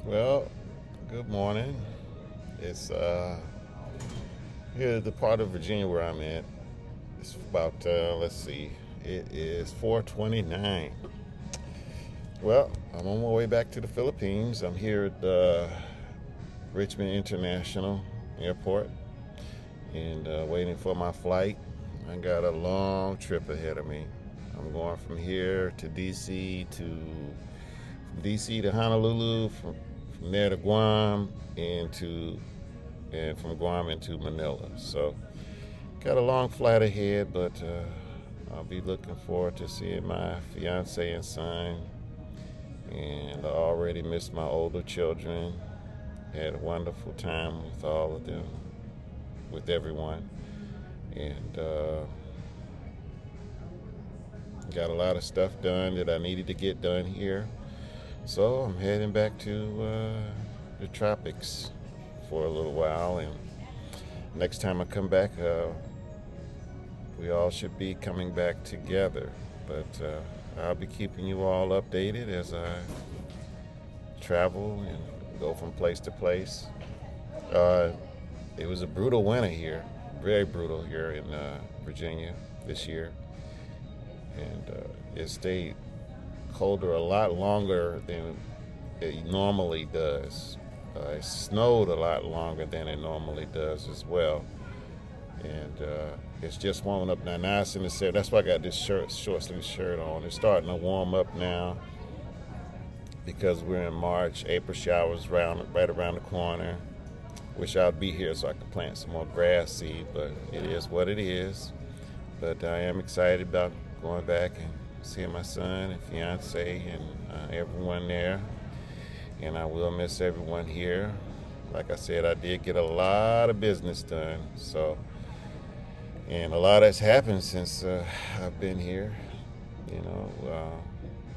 Well, good morning. It's Here's the part of Virginia where I'm at. It's about let's see, it is 4:29. Well, I'm on my way back to the Philippines. I'm here at Richmond International Airport and waiting for my flight. I got a long trip ahead of me. I'm going from here to DC to Honolulu, from there to Guam, and from Guam into Manila. So got a long flight ahead, but I'll be looking forward to seeing my fiance and son. And I already missed my older children. Had a wonderful time with all of them, with everyone, and got a lot of stuff done that I needed to get done here. So I'm heading back to the tropics for a little while, and next time I come back, we all should be coming back together. But I'll be keeping you all updated as I travel and go from place to place. Uh, it was a brutal winter here, very brutal here in Virginia this year, and it stayed colder a lot longer than it normally does. It snowed a lot longer than it normally does as well. And it's just warming up now. Now it's in the set. That's why I got this short sleeve shirt on. It's starting to warm up now because we're in March. April showers right around the corner. Wish I'd be here so I could plant some more grass seed, but it is what it is. But I am excited about going back and seeing my son and fiance and everyone there. And I will miss everyone here. Like I said, I did get a lot of business done. And a lot has happened since I've been here. You know,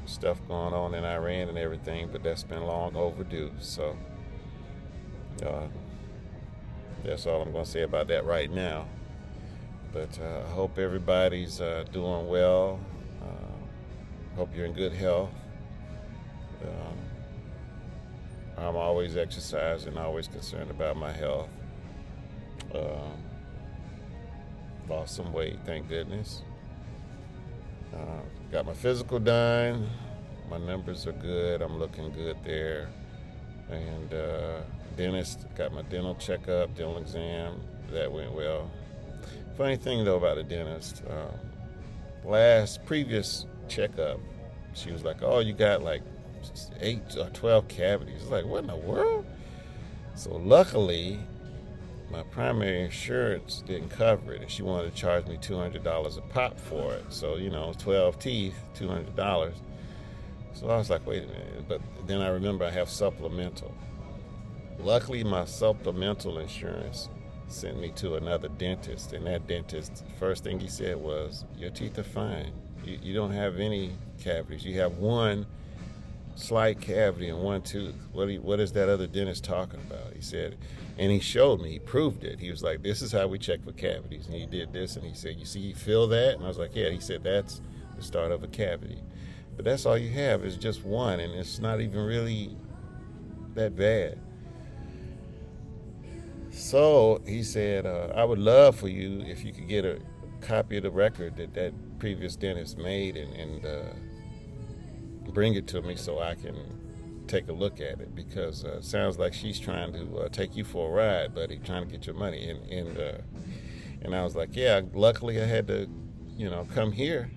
stuff going on in Iran and everything, but that's been long overdue. So uh, that's all I'm going to say about that right now. But I hope everybody's doing well. Hope you're in good health. I'm always exercising, always concerned about my health. Lost some weight, thank goodness. Got my physical done. My numbers are good. I'm looking good there. And dentist, got my dental checkup, dental exam. That went well. Funny thing though about the dentist, previous checkup, she was like, "Oh, you got like 8 or 12 cavities." It's like, what in the world? So luckily, my primary insurance didn't cover it, and she wanted to charge me $200 a pop for it. So 12 teeth, $200. So I was like, wait a minute. But then I remember I have supplemental. Luckily, my supplemental insurance sent me to another dentist, and that dentist, first thing he said was, "Your teeth are fine. You don't have any cavities. You have one slight cavity in one tooth. What is that other dentist talking about?" He said, and he showed me, he proved it. He was like, "This is how we check for cavities." And he did this, and he said, "You see, you feel that?" And I was like, "Yeah." He said, "That's the start of a cavity. But that's all you have is just one, and it's not even really that bad." So he said, "I would love for you if you could get a copy of the record that previous dentist made and bring it to me so I can take a look at it, because it sounds like she's trying to take you for a ride, buddy, trying to get your money." And I was like, "Yeah, luckily I had to, come here."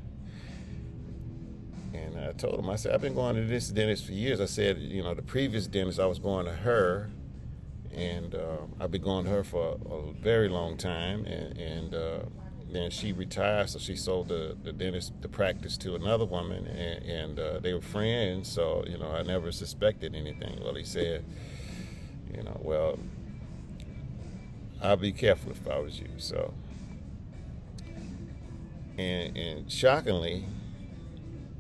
And I told him, I said, "I've been going to this dentist for years." I said, the previous dentist, I was going to her, and I've been going to her for a very long time, and then she retired, so she sold the practice to another woman, and they were friends. So I never suspected anything. Well, he said, "Well, I'll be careful if I was you." So, and shockingly,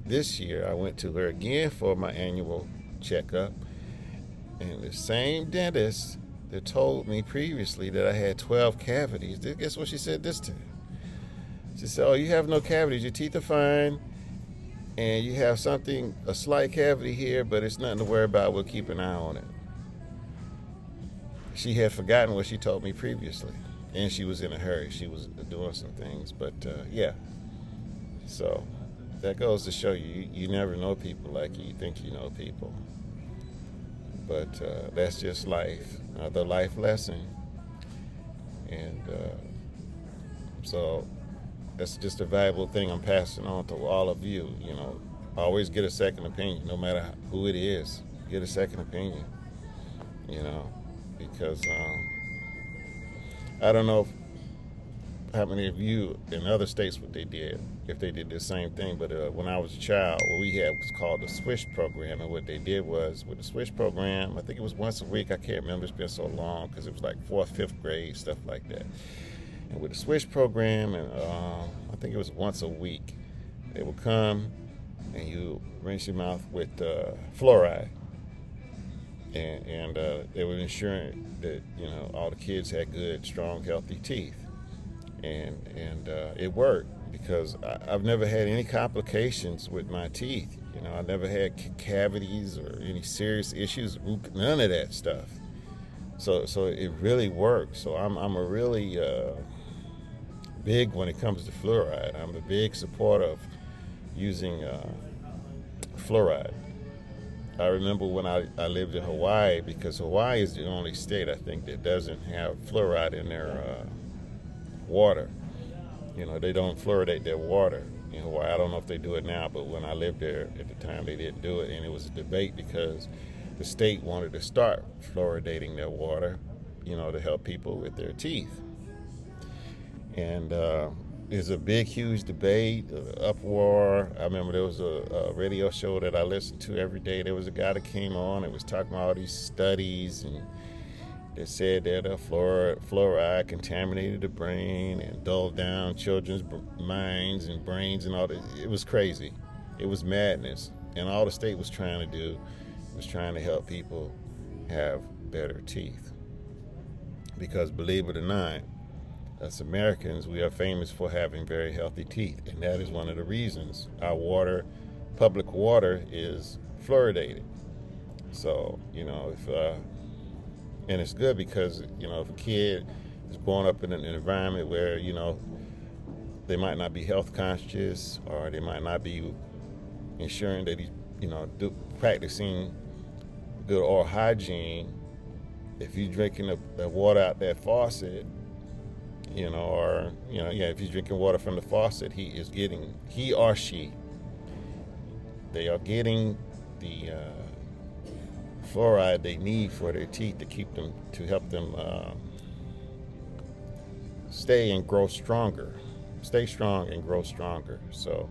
this year I went to her again for my annual checkup, and the same dentist that told me previously that I had 12 cavities, guess what she said this time? She said, "Oh, you have no cavities. Your teeth are fine, and you have a slight cavity here, but it's nothing to worry about. We'll keep an eye on it." she had forgotten what she told me previously, and she was in a hurry. She was doing some things, but yeah. So that goes to show you never know people like you think you know people. But that's just life, the life lesson. And so that's just a valuable thing I'm passing on to all of you. You know, always get a second opinion, no matter who it is. Get a second opinion. You know, because I don't know how many of you in other states what they did, if they did the same thing. But when I was a child, what we had was called the Swish program, and what they did was with the Swish program, I think it was once a week. I can't remember; it's been so long because it was like fourth, fifth grade stuff like that. And with the Swish program, and I think it was once a week, they would come and you rinse your mouth with fluoride, and they were ensuring that all the kids had good, strong, healthy teeth. And it worked because I've never had any complications with my teeth. I never had cavities or any serious issues, none of that stuff. So it really works. So I'm a really big when it comes to fluoride. I'm a big supporter of using fluoride. I remember when I lived in Hawaii, because Hawaii is the only state I think that doesn't have fluoride in their water. They don't fluoridate their water in Hawaii. I don't know if they do it now, but when I lived there at the time, they didn't do it, and it was a debate because the state wanted to start fluoridating their water, to help people with their teeth. And there's a big, huge debate, uproar. I remember there was a radio show that I listened to every day. There was a guy that came on and was talking about all these studies and that said that fluoride contaminated the brain and dulled down children's minds and brains and all that. It was crazy. It was madness. And all the state was trying to do was trying to help people have better teeth. Because believe it or not, as Americans, we are famous for having very healthy teeth. And that is one of the reasons our water, public water, is fluoridated. So, and it's good because, if a kid is growing up in an environment where, they might not be health conscious, or they might not be ensuring that he's, practicing good oral hygiene. If you're drinking the water out that faucet, if he's drinking water from the faucet, he or she, they are getting the fluoride they need for their teeth to help them stay strong and grow stronger. So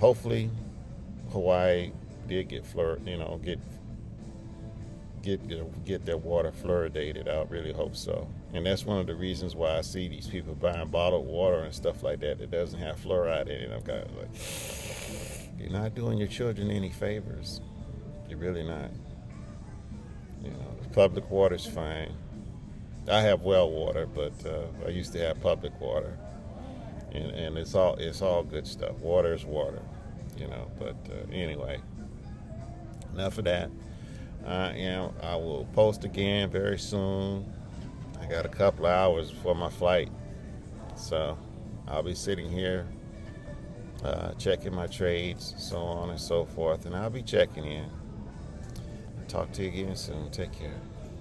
hopefully Hawaii did get get their water fluoridated. I really hope so. And that's one of the reasons why I see these people buying bottled water and stuff like that doesn't have fluoride in it. I'm kind of like, you're not doing your children any favors. You're really not. Public water's fine. I have well water, but I used to have public water, and it's all good stuff. Water is water, But anyway, enough of that. I will post again very soon. I got a couple of hours before my flight, so I'll be sitting here checking my trades, so on and so forth, and I'll be checking in. Talk to you again soon. Take care.